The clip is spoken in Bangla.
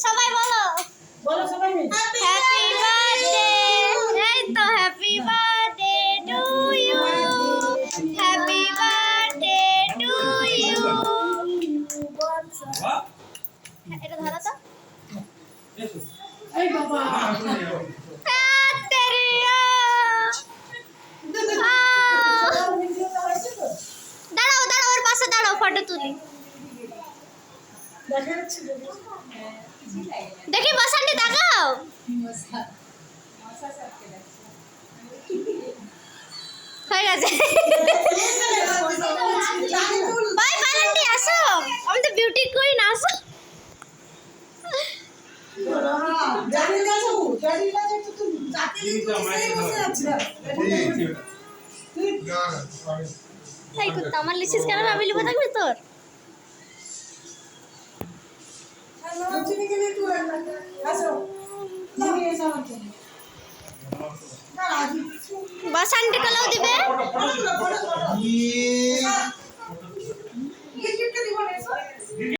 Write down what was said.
সবাই বলো হ্যাপি বার্থডে। এই তো happy birthday to you, happy birthday to you. এটা ধরো তো। এই বাবা দাঁড়াও দাঁড়াও, ওর পাশে দাঁড়াও, ফটো তুলি। দেখি বসানটি দেখাও। হয়ে গেছে। বাই বালান্টি আসো, আমি তো বিউটি কুইন, আসো। তাই করতে আমার লিসিস কেন ভাবিলি বোঝা থাকবে তোর। বাসানটি কলাও দিবে।